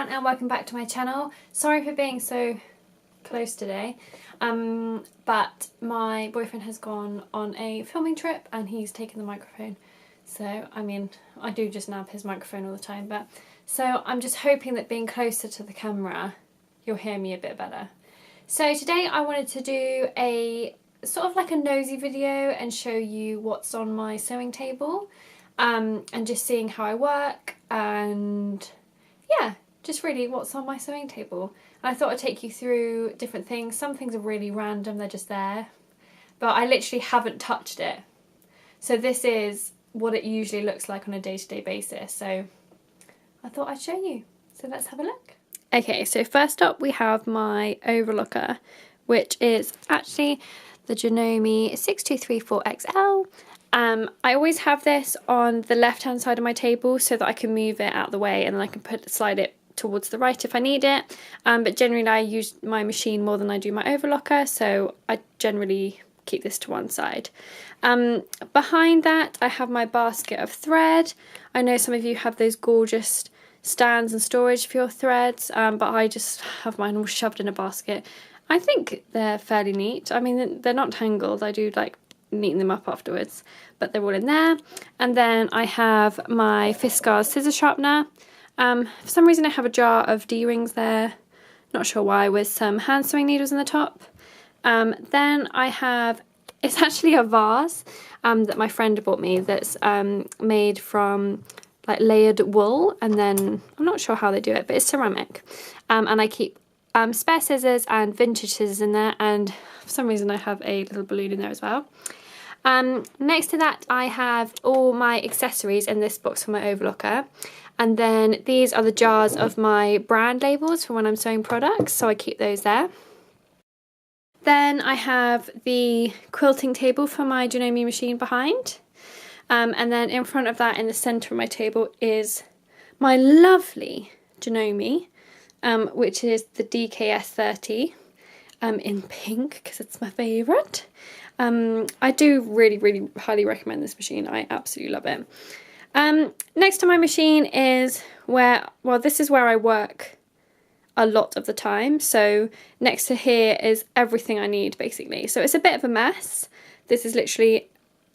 everyone and welcome back to my channel. Sorry for being so close today, but my boyfriend has gone on a filming trip and he's taken the microphone. So, I mean, I do just nab his microphone all the time, but so I'm just hoping that being closer to the camera, you'll hear me a bit better. So today I wanted to do a sort of like a nosy video and show you what's on my sewing table, and just seeing how I work, and yeah, just really what's on my sewing table. And I thought I'd take you through different things. Some things are really random, they're just there, but I literally haven't touched it. So this is what it usually looks like on a day-to-day basis, so I thought I'd show you. So let's have a look. Okay, so first up we have my overlocker, which is actually the Nosey 6234XL. I always have this on the left hand side of my table so that I can move it out of the way and then I can slide it towards the right if I need it. But generally I use my machine more than I do my overlocker, so I generally keep this to one side. Behind that I have my basket of thread. I know some of you have those gorgeous stands and storage for your threads, but I just have mine all shoved in a basket. I think they're fairly neat. I mean, they're not tangled. I do like neaten them up afterwards, but they're all in there. And then I have my Fiskars scissor sharpener. For some reason I have a jar of D-rings there, not sure why, with some hand sewing needles in the top. Then I have, it's actually a vase that my friend bought me that's made from like layered wool, and then I'm not sure how they do it, but it's ceramic. And I keep spare scissors and vintage scissors in there, and for some reason I have a little balloon in there as well. Next to that I have all my accessories in this box for my overlocker, and then these are the jars of my brand labels for when I'm sewing products, so I keep those there. Then I have the quilting table for my Nosey machine behind, and then in front of that in the centre of my table is my lovely Nosey, which is the DKS30 in pink because it's my favourite. I do really highly recommend this machine. I absolutely love it. Next to my machine is where, well, this is where I work a lot of the time. So next to here is everything I need basically. So it's a bit of a mess. This is literally,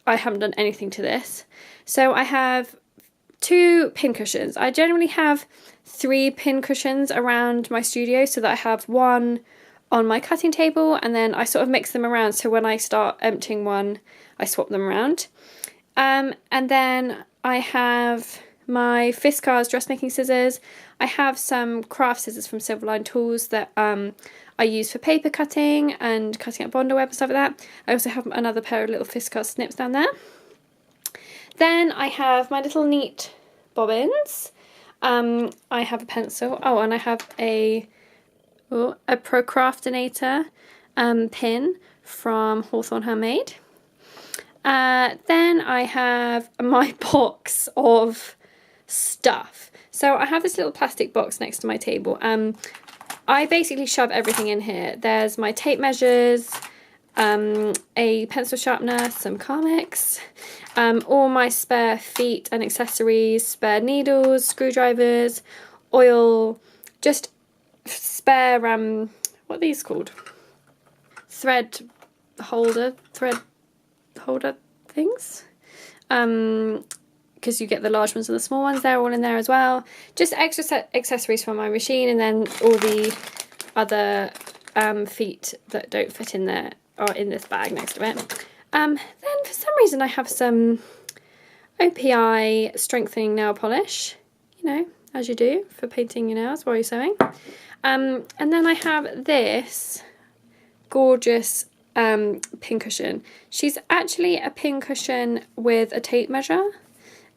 I haven't done anything to this. So I have 2 pin cushions. I generally have 3 pin cushions around my studio so that I have one on my cutting table, and then I sort of mix them around, so when I start emptying one I swap them around. And then I have my Fiskars dressmaking scissors. I have some craft scissors from Silverline Tools that I use for paper cutting and cutting up Bondo web and stuff like that. I also have another pair of little Fiskars snips down there. Then I have my little neat bobbins. I have a pencil. Oh, and I have a Procrastinator pin from Hawthorne Handmade. Then I have my box of stuff. So I have this little plastic box next to my table. I basically shove everything in here. There's my tape measures, a pencil sharpener, some Carmex, all my spare feet and accessories, spare needles, screwdrivers, oil, just spare, what are these called? Thread holder things. Because you get the large ones and the small ones, they're all in there as well. Just extra accessories for my machine, and then all the other feet that don't fit in there are in this bag next to it. Then for some reason I have some OPI strengthening nail polish, you know, as you do for painting your nails while you're sewing. And then I have this gorgeous pin cushion. She's actually a pin cushion with a tape measure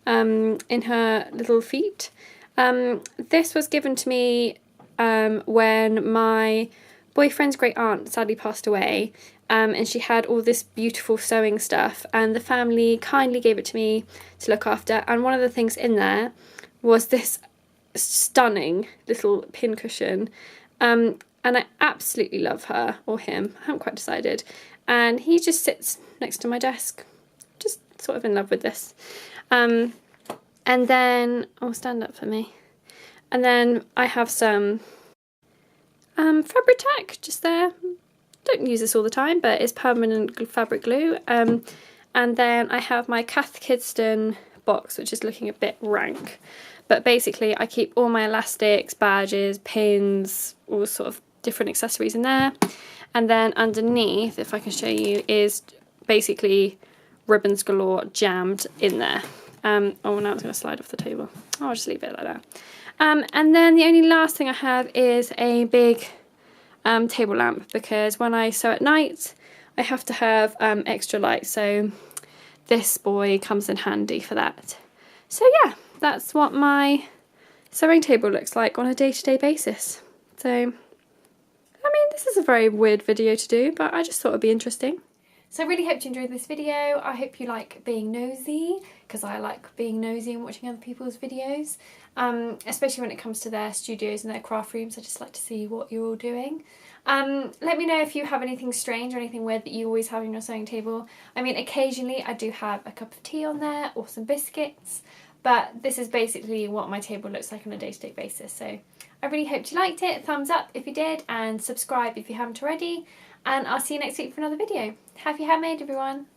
in her little feet. This was given to me when my boyfriend's great aunt sadly passed away, and she had all this beautiful sewing stuff, and the family kindly gave it to me to look after, and one of the things in there was this stunning little pin cushion, and I absolutely love her, or him, I haven't quite decided, and he just sits next to my desk, just sort of in love with this. And then, oh, stand up for me. And then I have some Fabri-Tac just there. Don't use this all the time, but it's permanent fabric glue. And then I have my Cath Kidston box, which is looking a bit rank. But basically I keep all my elastics, badges, pins, all sort of different accessories in there. And then underneath, if I can show you, is basically ribbons galore jammed in there. Oh, now it's going to slide off the table. I'll just leave it like that. And then the only last thing I have is a big table lamp, because when I sew at night I have to have extra light, so this boy comes in handy for that. So yeah, that's what my sewing table looks like on a day-to-day basis. So I mean, this is a very weird video to do, but I just thought it'd be interesting. So I really hope you enjoyed this video. I hope you like being nosy, because I like being nosy and watching other people's videos, especially when it comes to their studios and their craft rooms. I just like to see what you're all doing. Let me know if you have anything strange or anything weird that you always have on your sewing table. I mean, occasionally I do have a cup of tea on there or some biscuits, but this is basically what my table looks like on a day-to-day basis. So I really hope you liked it. Thumbs up if you did, and subscribe if you haven't already. And I'll see you next week for another video. Happy handmade, everyone!